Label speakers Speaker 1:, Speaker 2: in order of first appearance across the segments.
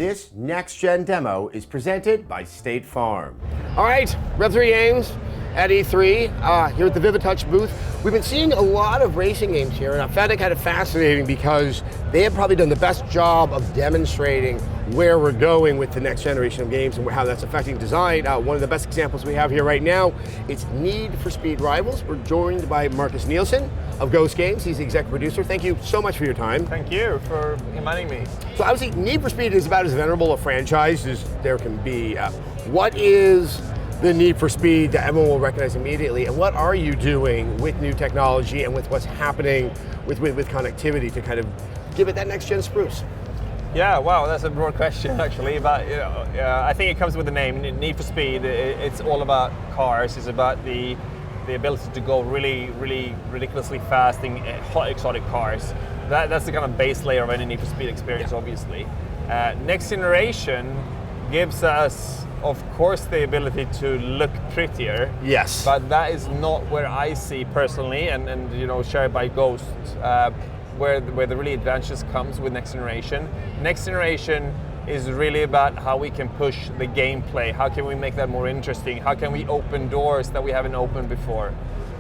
Speaker 1: This next-gen demo is presented by State Farm. All right, Rev 3 Games at E3, here at the VivaTouch booth. We've been seeing a lot of racing games here, and I found it kind of fascinating because they have probably done the best job of demonstrating where we're going with the next generation of games and how that's affecting design. One of the best examples we have here right now, it's Need for Speed Rivals. We're joined by Marcus Nilsson of Ghost Games. He's the executive producer. Thank you so much for your time.
Speaker 2: Thank you for inviting me.
Speaker 1: So obviously, Need for Speed is about as venerable a franchise as there can be. What is the Need for Speed that everyone will recognize immediately, and what are you doing with new technology and with what's happening with connectivity to kind of give it that next gen spruce?
Speaker 2: Yeah, wow, that's a broad question actually, but I think it comes with the name, Need for Speed. It's all about cars. It's about the ability to go really ridiculously fast in hot exotic cars. That's the kind of base layer of any Need for Speed experience, obviously. Next generation gives us, of course, the ability to look prettier.
Speaker 1: Yes.
Speaker 2: But that is not where I see personally, and shared by Ghost, where the really advantages comes with next generation. Next generation is really about how we can push the gameplay. How can we make that more interesting? How can we open doors that we haven't opened before?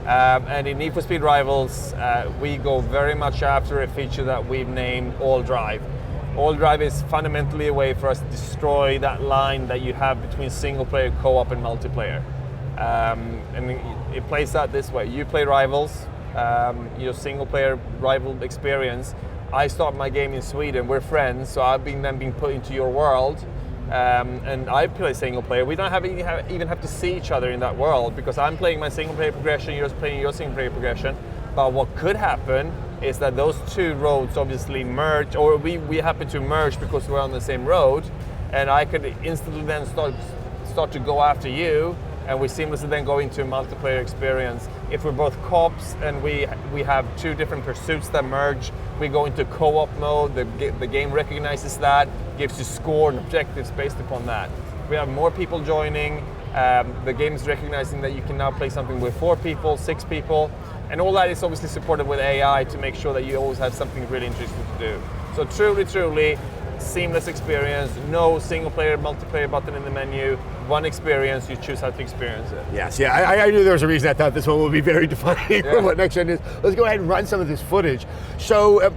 Speaker 2: And in Need for Speed Rivals, we go very much after a feature that we've named All Drive. All Drive is fundamentally a way for us to destroy that line that you have between single player, co-op, and multiplayer. And it plays out this way. You play Rivals, your single player rival experience. I start my game in Sweden, we're friends, so I've been put into your world, and I play single player. We don't even have to see each other in that world, because I'm playing my single player progression, you're playing your single player progression. But what could happen is that those two roads obviously merge, or we happen to merge because we're on the same road, and I could instantly then start to go after you, and we seamlessly then go into a multiplayer experience. If we're both cops and we have two different pursuits that merge, we go into co-op mode, the game recognizes that, gives you score and objectives based upon that. We have more people joining, the game is recognizing that you can now play something with 4 people, 6 people, and all that is obviously supported with AI to make sure that you always have something really interesting to do. So truly, seamless experience, no single player, multiplayer button in the menu, one experience, you choose how to experience it.
Speaker 1: Yes, yeah, I knew there was a reason I thought this one would be very defining for what next gen is. Let's go ahead and run some of this footage. So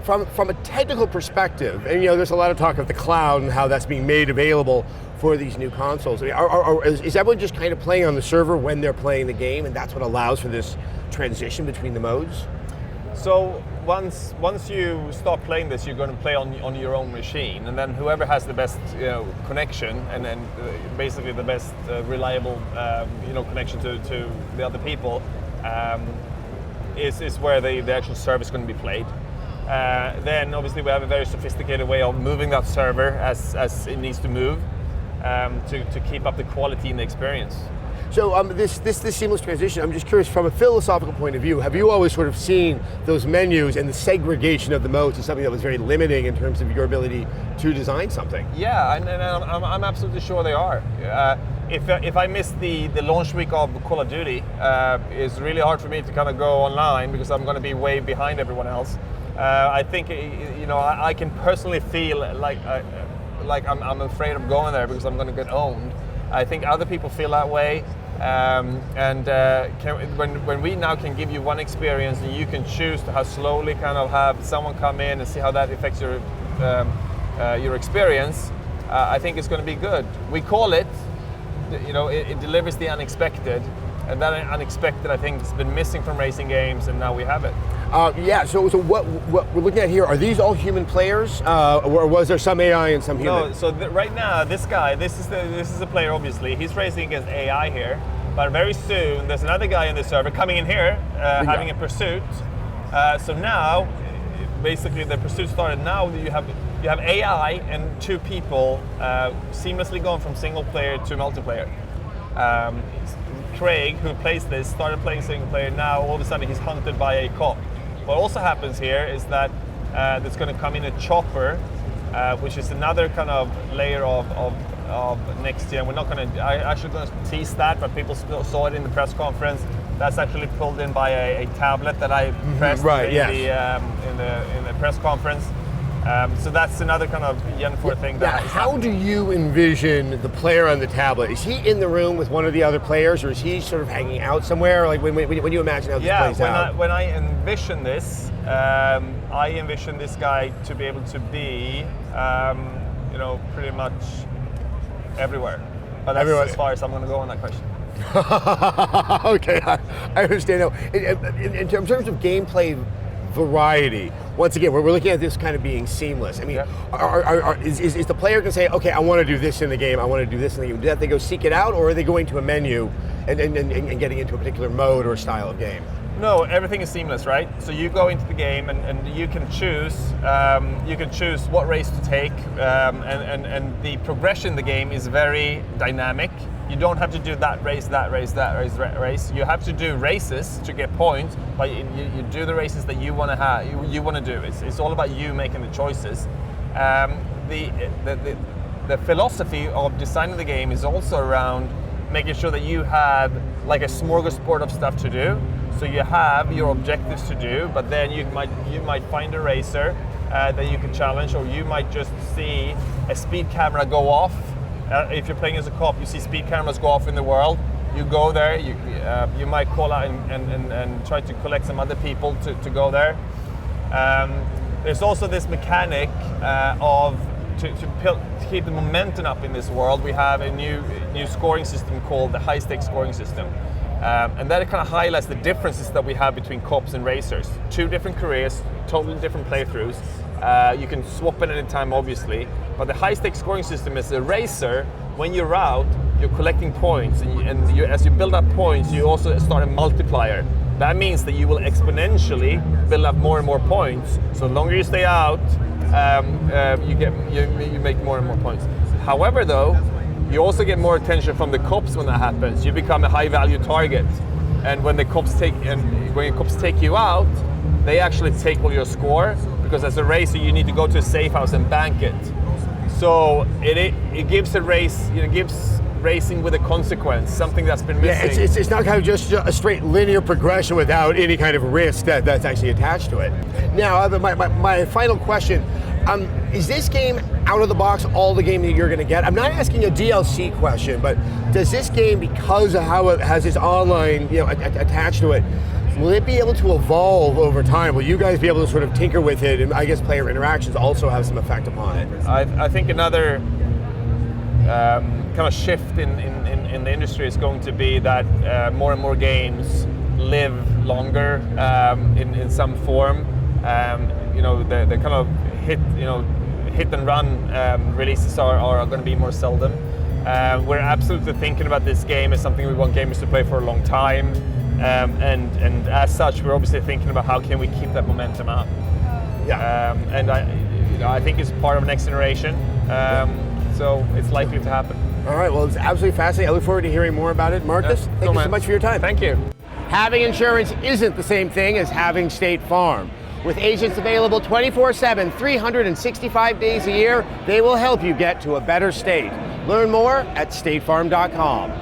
Speaker 1: from a technical perspective, and there's a lot of talk of the cloud and how that's being made available for these new consoles. I mean, is everyone just kind of playing on the server when they're playing the game, and that's what allows for this transition between the modes?
Speaker 2: So once you start playing this, you're going to play on your own machine, and then whoever has the best connection and then basically the best reliable connection to the other people is where the actual server is going to be played. Then obviously we have a very sophisticated way of moving that server as it needs to move to keep up the quality in the experience.
Speaker 1: So this seamless transition, I'm just curious, from a philosophical point of view, have you always sort of seen those menus and the segregation of the modes as something that was very limiting in terms of your ability to design something?
Speaker 2: Yeah, and I'm absolutely sure they are. If I miss the launch week of Call of Duty, it's really hard for me to kind of go online because I'm going to be way behind everyone else. I think I can personally feel like I'm afraid of going there because I'm going to get owned. I think other people feel that way. When we now can give you one experience and you can choose to how slowly kind of have someone come in and see how that affects your experience, I think it's going to be good. We call it, it delivers the unexpected, and that unexpected I think has been missing from racing games, and now we have it.
Speaker 1: So what we're looking at here, are these all human players, or was there some AI and some human?
Speaker 2: No, so right now this guy, this is a player obviously. He's racing against AI here, but very soon there's another guy in the server coming in here having a pursuit. So now, basically the pursuit started. Now you have AI and 2 people seamlessly going from single player to multiplayer. Craig, who plays this, started playing single player. Now all of a sudden he's hunted by a cop. What also happens here is that there's going to come in a chopper, which is another kind of layer of next gen. We're not going to, actually going to tease that, but people saw it in the press conference. That's actually pulled in by a tablet that I pressed in the press conference. So that's another kind of Gen 4 thing.
Speaker 1: Now, how do you envision the player on the tablet? Is he in the room with one of the other players, or is he sort of hanging out somewhere? Like when you imagine how this plays out?
Speaker 2: When I envision this, I envision this guy to be able to be, pretty much everywhere. But that's as far as I'm going to go on that question.
Speaker 1: Okay, I understand now. In terms of gameplay variety, once again, we're looking at this kind of being seamless. I mean, is the player going to say, okay, I want to do this in the game, I want to do this in the game? Do they go seek it out, or are they going to a menu and getting into a particular mode or style of game?
Speaker 2: No, everything is seamless, right? So you go into the game and you can choose what race to take, and the progression in the game is very dynamic. You don't have to do that race. You have to do races to get points, but you do the races that you want to have. You want to do. It's all about you making the choices. The philosophy of designing the game is also around making sure that you have like a smorgasbord of stuff to do. So you have your objectives to do, but then you might find a racer that you can challenge, or you might just see a speed camera go off. If you're playing as a cop, you see speed cameras go off in the world. You go there. You might call out and try to collect some other people to go there. There's also this mechanic to keep the momentum up in this world. We have a new scoring system called the high-stakes scoring system. And that kind of highlights the differences that we have between cops and racers. Two different careers, totally different playthroughs. You can swap at any time, obviously, but the high-stakes scoring system is a racer. When you're out, you're collecting points, and as you build up points, you also start a multiplier. That means that you will exponentially build up more and more points. So the longer you stay out, you make more and more points. However, though, you also get more attention from the cops when that happens. You become a high-value target, and when cops take you out, they actually take all your score, because as a racer you need to go to a safe house and bank it. So it gives a race, gives racing with a consequence, something that's been missing.
Speaker 1: Yeah, it's not kind of just a straight linear progression without any kind of risk that's actually attached to it. Now, my final question. Is this game out of the box all the game that you're going to get? I'm not asking a DLC question, but does this game, because of how it has its online attached to it, will it be able to evolve over time? Will you guys be able to sort of tinker with it, and I guess player interactions also have some effect upon it?
Speaker 2: I think another kind of shift in the industry is going to be that more and more games live longer in some form. The kind of hit and run releases are going to be more seldom. We're absolutely thinking about this game as something we want gamers to play for a long time, and as such, we're obviously thinking about how can we keep that momentum up.
Speaker 1: Yeah.
Speaker 2: And I think it's part of next generation, so it's likely to happen.
Speaker 1: All right. Well, it's absolutely fascinating. I look forward to hearing more about it, Marcus. Thank you so much for your time.
Speaker 2: Thank you.
Speaker 1: Having insurance isn't the same thing as having State Farm. With agents available 24/7, 365 days a year, they will help you get to a better state. Learn more at statefarm.com.